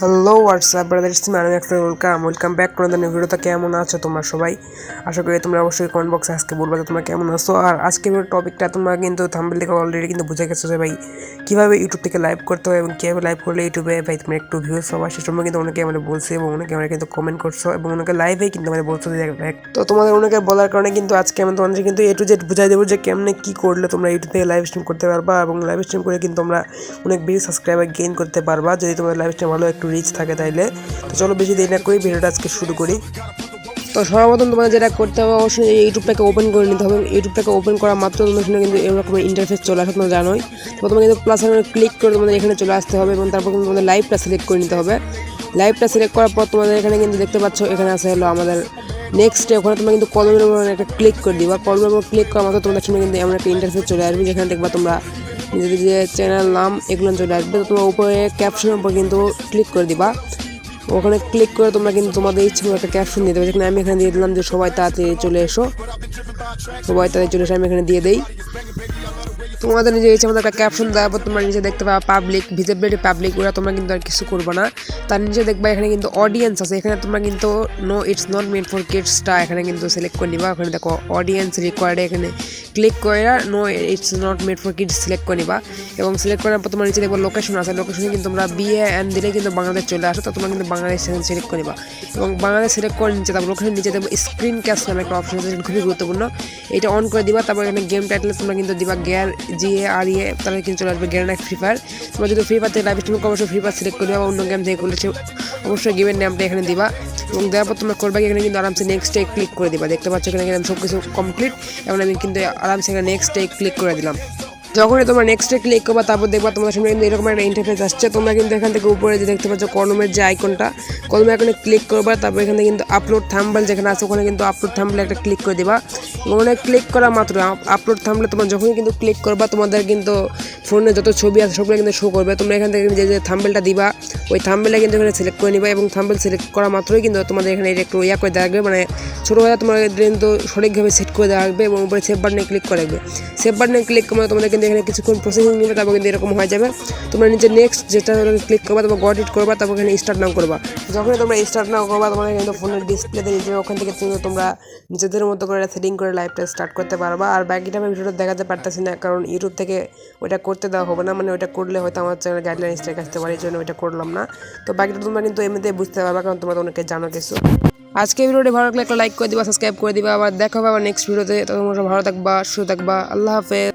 Hello WhatsApp brothers আমি একটা welcome back to the new ভিডিওতে। কেমন আছো তোমরা সবাই? আশা করি তোমরা অবশ্যই কমেন্ট বক্সে আজকে বলবে যে তোমরা কেমন আছো। আর আজকে টপিকটা তোমরা কিন্তু থাম্বনেল থেকে অলরেডি কিন্তু বুঝে গেছো যে ভাই কীভাবে ইউটিউব থেকে লাইভ করতে হয় এবং কীভাবে লাইভ করলে ইউটিউবে ভাই তোমরা একটু ভিউজ পাবা। সে সময় কিন্তু অনেকে আমাদের বলছে এবং অনেকে আমরা কিন্তু কমেন্ট করছো এবং অনেকে লাইভেই কিন্তু আমাদের বলছো যে তো তোমাদের অনেকে বলার কারণে কিন্তু আজকে আমি তোমাদের কিন্তু এ টু জেড বুঝাই দেবো যে কেমনে কী করলে তোমরা ইউটিউব থেকে লাইভ স্ট্রিম করতে পারবা এবং লাইভ স্ট্রিম করে কিন্তু তোমরা অনেক বেশি সাবস্ক্রাইবার গেইন করতে পারবা যদি তোমাদের লাইভ স্ট্রিম ভালো একটু রিচ থাকে তাইলে। তো চলো বেশি দেরি না করি ভিডিওটা আজকে শুরু করি। তো সর্বপ্রথম তোমাদের যেটা করতে হবে অবশ্যই ইউটিউবটাকে ওপেন করে নিতে হবে। ইউটিউবটাকে ওপেন করা মাত্র তোমাদের সামনে কিন্তু এরকম ইন্টারফেস চলে আসে, তোমরা জানোই। তো তোমাকে কিন্তু প্লাস ক্লিক করে তোমাদের এখানে চলে আসতে হবে এবং তারপর কিন্তু তোমাদের লাইভটা সিলেক্ট করে নিতে হবে। লাইভটা সিলেক্ট করার পর তোমাদের এখানে কিন্তু দেখতে পাচ্ছ এখানে আছে হলো আমাদের নেক্সট ওখানে তোমরা কিন্তু কলমের উপর একটা ক্লিক করে দিবা। কলমের উপর ক্লিক করা মাত্র তোমাদের সামনে কিন্তু এমন একটা ইন্টারফেস চলে আসবে যেখানে দেখবা তোমরা নিজেদের যে চ্যানেল নাম এগুলো চলে আসবে। তো তোমরা উপরে ক্যাপশনের উপর কিন্তু ক্লিক করে দিবা। ওখানে ক্লিক করে তোমরা কিন্তু তোমাদের ইচ্ছে মতো একটা ক্যাপশন দিয়ে দেবে, যেখানে আমি এখানে দিয়ে দিলাম যে সবাই তাড়াতাড়ি চলে এসো, সবাই তাড়াতাড়ি চলে এসে আমি এখানে দিয়ে দিই। তোমাদের নিজে ইচ্ছে মতো একটা ক্যাপশন দেওয়ার পর তোমরা নিজে দেখতে পাবা পাবলিক, ভিজিবিলিটি পাবলিক, ওরা তোমরা কিন্তু আর কিছু করবে না। তার নিচে দেখবা এখানে কিন্তু অডিয়েন্স আছে, এখানে তোমরা কিন্তু no it's not made for কিডসটা এখানে কিন্তু সিলেক্ট করে নিবা। ওখানে দেখো অডিয়েন্স রিকোয়ার্ড, এখানে ক্লিক করে no it's not made for kids select করে নিবা এবং সিলেক্ট করার পর তোমার নিচে দেখবো লোকেশন আছে, লোকেশনে কিন্তু তোমরা BAN দিলে কিন্তু বাংলাদেশ চলে আসো। তো তোমরা কিন্তু বাংলাদেশ সিলেক্ট করে নিবা এবং বাংলাদেশ সিলেক্ট করে নিচে তারপর লোকেশন নিচে দেখবো স্ক্রিন ক্যাপশন নামে একটা অপশন আছে, খুবই গুরুত্বপূর্ণ, এটা অন করে দিবা। তারপর এখানে গেম টাইটেলে তোমরা কিন্তু দিবা GARE, তাহলে কিন্তু চলে আসবে গ্যার নাইট ফ্রি ফায়ার। তোমরা যদি ফ্রি ফায়ার থেকে লাইভ স্ট্রিম অবশ্যই ফ্রি ফায়ার সিলেক্ট করে দিবা, অন্য গেম থেকে করলে অবশ্যই গেমের নামটা এখানে দিবা এবং দেওয়ার পর তোমরা করবে এখানে কিন্তু আরামসে নেক্সটে ক্লিক করে দিবা। দেখতে পাচ্ছ এখানে আমি সব কিছু কমপ্লিট এবং আমি কিন্তু আরামসে এখানে নেক্সটে ক্লিক করে দিলাম। যখনই তোমরা নেক্সটে ক্লিক করবা তারপর দেখবা তোমাদের সামনে কিন্তু এরকম একটা ইন্টারফেস আসছে। তোমরা কিন্তু এখান থেকে উপরে যে দেখতে পাচ্ছ কলমের যে আইকনটা, কলমে এখানে ক্লিক করবা। তারপর এখানে কিন্তু আপলোড থাম্বনেল যেখানে আছে ওখানে কিন্তু আপলোড থাম্বনেল একটা ক্লিক করে দিবা এবং ওখানে ক্লিক করা মাত্র আপলোড থাম্বনেলে তোমরা যখনই কিন্তু ক্লিক করবা তোমাদের কিন্তু ফোনে যত ছবি আছে সবগুলো কিন্তু শো করবে। তোমরা এখান থেকে যে থাম্বনেলটা দিবা ওই থাম্বনেলটা কিন্তু এখানে সিলেক্ট করে নিবা এবং থাম্বনেল সিলেক্ট করা মাত্রই কিন্তু তোমাদের এখানে একটু করে দেওয়া রাখবে, মানে ছোটো হয়ে তোমাদের কিন্তু সঠিকভাবে সেট করে দেওয়া রাখবে এবং উপরে সেভ বাটনে ক্লিক করে রাখবে। সেভ বাটনে ক্লিক করে তোমাদের কিন্তু এখানে কিছুক্ষণ প্রসেসিং নেবে, তারপর কিন্তু এরকম হয়ে যাবে। তোমরা নিচে নেক্সট যেটা ক্লিক করবা, তারপর গট ইট করবা, তারপর এখানে স্টার্ট নাও করবা। যখনই তোমরা স্টার্ট নাও করবা তোমাদের কিন্তু ফোনের ডিসপ্লেতে নিজে ওখান থেকে তোমরা নিজেদের মতো করে সেটিং করে লাইভটা স্টার্ট করতে পারবা। আর বাকিটা আমি ভিডিওটা দেখাতে পারতেছি না কারণ ইউটিউব থেকে ওইটা করতে দেওয়া হবে না, মানে ওইটা করলে হয়তো আমার চ্যানেল গাইডলাইন স্ট্রাইক আসতে পারে, এই জন্য ওইটা করলাম না। তো বাকিটা তোমরা কিন্তু এমনিতেই বুঝতে পারবা কারণ তোমরা অনেকে জানো কিছু। আজকে ভিডিওটি ভালো লাগলে একটা লাইক করে দিবা, সাবস্ক্রাইব করে দিবা। আবার দেখা হবে আবার নেক্সট ভিডিওতে। তোমরা ভালো থাকবা, সুস্থ থাকবা। আল্লাহ হাফেজ।